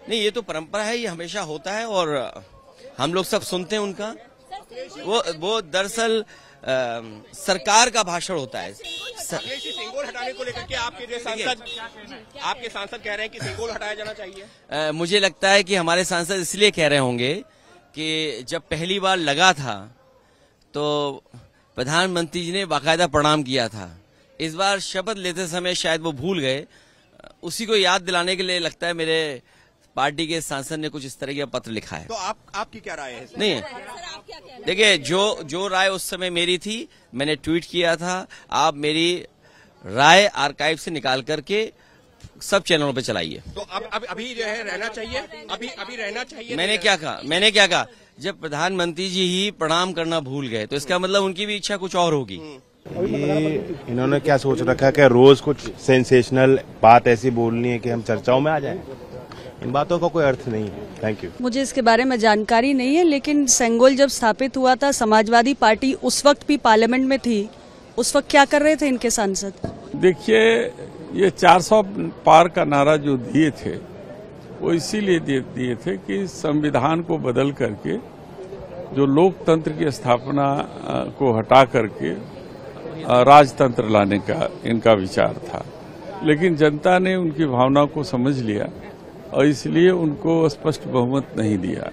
नहीं, ये तो परंपरा है, ये हमेशा होता है और हम लोग सब सुनते हैं उनका। वो दरअसल सरकार का भाषण होता है। सिंगोल हटाने को लेकर के आपके सांसद कह रहे हैं कि सिंगोल हटाया जाना चाहिए। मुझे लगता है कि हमारे सांसद इसलिए कह रहे होंगे कि जब पहली बार लगा था तो प्रधानमंत्री जी ने बाकायदा प्रणाम किया था। इस बार शपथ लेते समय शायद वो भूल गए, उसी को याद दिलाने के लिए लगता है मेरे पार्टी के सांसद ने कुछ इस तरह का पत्र लिखा है। तो आपकी क्या राय है? नहीं, देखिए जो राय उस समय मेरी थी मैंने ट्वीट किया था। आप मेरी राय आर्काइव से निकाल करके सब चैनलों पे चलाइए। तो अब अभी जो है रहना चाहिए, अभी रहना चाहिए। मैंने क्या कहा जब प्रधानमंत्री जी ही प्रणाम करना भूल गए तो इसका मतलब उनकी भी इच्छा कुछ और होगी। ये इन्होंने क्या सोच रखा कि रोज कुछ सेंसेशनल बात ऐसी बोलनी है कि हम चर्चाओं में आ जाएं। इन बातों का कोई अर्थ नहीं है। Thank you. मुझे इसके बारे में जानकारी नहीं है, लेकिन सेंगोल जब स्थापित हुआ था समाजवादी पार्टी उस वक्त भी पार्लियामेंट में थी, उस वक्त क्या कर रहे थे इनके सांसद? देखिए, ये 400 पार का नारा जो दिए थे वो इसीलिए दिए थे कि संविधान को बदल करके जो लोकतंत्र की स्थापना को हटा करके राजतंत्र लाने का इनका विचार था। लेकिन जनता ने उनकी भावना को समझ लिया और इसलिए उनको स्पष्ट बहुमत नहीं दिया।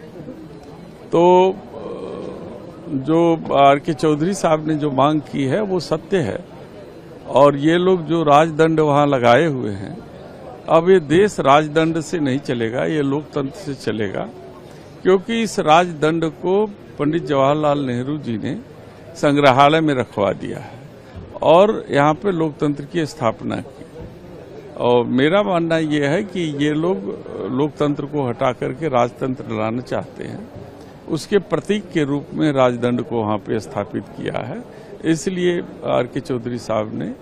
तो जो आर.के. चौधरी साहब ने जो मांग की है वो सत्य है और ये लोग जो राजदंड वहां लगाए हुए हैं, अब ये देश राजदंड से नहीं चलेगा, ये लोकतंत्र से चलेगा। क्योंकि इस राजदंड को पंडित जवाहरलाल नेहरू जी ने संग्रहालय में रखवा दिया है और यहाँ पे लोकतंत्र की स्थापना की। और मेरा मानना यह है कि ये लोग लोकतंत्र को हटा करके राजतंत्र लाना चाहते हैं, उसके प्रतीक के रूप में राजदंड को वहाँ पे स्थापित किया है। इसलिए आर.के. चौधरी साहब ने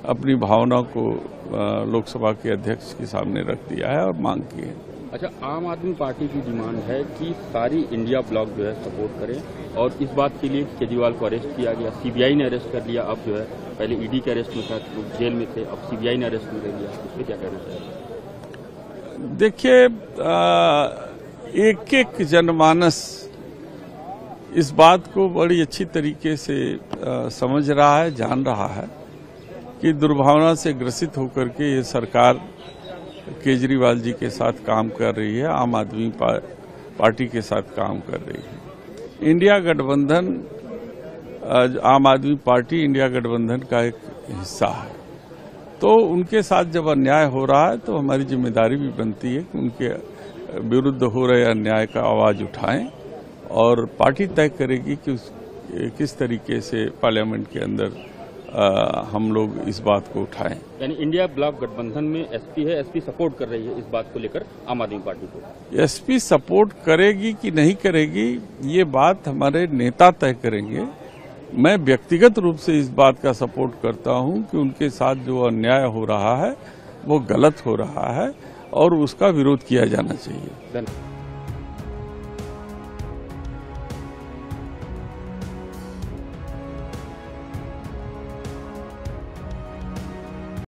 अपनी भावना को लोकसभा के अध्यक्ष के सामने रख दिया है और मांग की है। अच्छा, आम आदमी पार्टी की डिमांड है कि सारी इंडिया ब्लॉक जो है सपोर्ट करें और इस बात के लिए केजरीवाल को अरेस्ट किया गया, सीबीआई ने अरेस्ट कर लिया। अब जो है पहले ईडी के अरेस्ट में था, तो जेल में थे, अब सीबीआई ने अरेस्ट कर लिया। इस पर क्या कहना चाहिए? देखिए, एक जनमानस इस बात को बड़ी अच्छी तरीके से समझ रहा है, जान रहा है कि दुर्भावना से ग्रसित होकर के ये सरकार केजरीवाल जी के साथ काम कर रही है, आम आदमी पार्टी के साथ काम कर रही है। इंडिया गठबंधन, आम आदमी पार्टी इंडिया गठबंधन का एक हिस्सा है, तो उनके साथ जब अन्याय हो रहा है तो हमारी जिम्मेदारी भी बनती है कि उनके विरुद्ध हो रहे अन्याय का आवाज उठाएं और पार्टी तय करेगी कि किस तरीके से पार्लियामेंट के अंदर हम लोग इस बात को उठाएं। यानी इंडिया ब्लॉक गठबंधन में एसपी है, एसपी सपोर्ट कर रही है इस बात को लेकर आम आदमी पार्टी को। एसपी सपोर्ट करेगी कि नहीं करेगी ये बात हमारे नेता तय करेंगे। मैं व्यक्तिगत रूप से इस बात का सपोर्ट करता हूं कि उनके साथ जो अन्याय हो रहा है वो गलत हो रहा है और उसका विरोध किया जाना चाहिए।